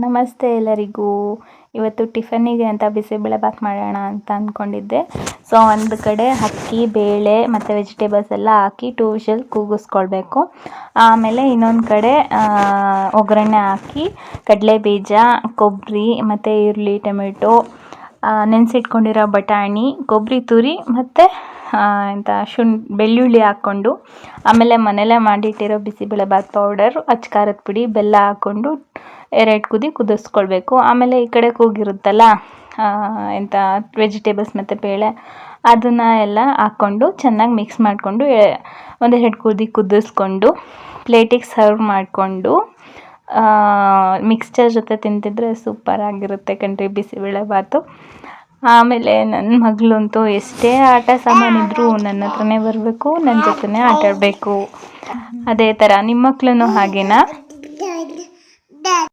ನಮಸ್ತೆ ಎಲ್ಲರಿಗೂ. ಇವತ್ತು ಟಿಫನ್ನಿಗೆ ಅಂತ ಬಿಸಿಬೇಳೆಬಾತ್ ಮಾಡೋಣ ಅಂತ ಅಂದ್ಕೊಂಡಿದ್ದೆ. ಸೊ ಒಂದು ಕಡೆ ಅಕ್ಕಿ ಬೇಳೆ ಮತ್ತು ವೆಜಿಟೇಬಲ್ಸ್ ಎಲ್ಲ ಹಾಕಿ 2 ವಿಷಲ್ ಕೂಗಿಸ್ಕೊಳ್ಬೇಕು. ಆಮೇಲೆ ಇನ್ನೊಂದು ಕಡೆ ಒಗ್ಗರಣೆ ಹಾಕಿ ಕಡಲೆ ಬೀಜ, ಕೊಬ್ಬರಿ ಮತ್ತು ಈರುಳ್ಳಿ, ಟೊಮೆಟೊ, ನೆನೆಸಿಟ್ಕೊಂಡಿರೋ ಬಟಾಣಿ, ಕೊಬ್ಬರಿ ತುರಿ ಮತ್ತು ಬೆಳ್ಳುಳ್ಳಿ ಹಾಕ್ಕೊಂಡು, ಆಮೇಲೆ ಮನೇಲೆ ಮಾಡಿಟ್ಟಿರೋ ಬಿಸಿಬೇಳೆಬಾತ್ ಪೌಡರ್, ಅಚ್ಚ ಖಾರದ ಪುಡಿ, ಬೆಲ್ಲ ಹಾಕ್ಕೊಂಡು 2 ಕುದಿ ಕುದಿಸ್ಕೊಳ್ಬೇಕು. ಆಮೇಲೆ ಈ ಕಡೆ ಕೂಗಿರುತ್ತಲ್ಲ ವೆಜಿಟೇಬಲ್ಸ್ ಮತ್ತು ಬೇಳೆ, ಅದನ್ನು ಎಲ್ಲ ಹಾಕ್ಕೊಂಡು ಚೆನ್ನಾಗಿ ಮಿಕ್ಸ್ ಮಾಡಿಕೊಂಡು 1-2 ಕುದಿ ಕುದಿಸ್ಕೊಂಡು ಪ್ಲೇಟಿಗೆ ಸರ್ವ್ ಮಾಡಿಕೊಂಡು ಮಿಕ್ಸ್ಚರ್ ಜೊತೆ ತಿಂತಿದ್ರೆ ಸೂಪರಾಗಿರುತ್ತೆ ಕಣ್ರಿ ಬಿಸಿಬೇಳೆಬಾತು. ಆಮೇಲೆ ನನ್ನ ಮಗಳಂತೂ ಎಷ್ಟೇ ಆಟ ಸಾಮಾನಿದ್ರು ನನ್ನ ಹತ್ರನೇ ಬರಬೇಕು, ನನ್ನ ಜೊತೆನೇ ಆಟ ಆಡಬೇಕು. ಅದೇ ಥರ ನಿಮ್ಮ ಮಕ್ಕಳೂ ಹಾಗೇನಾ?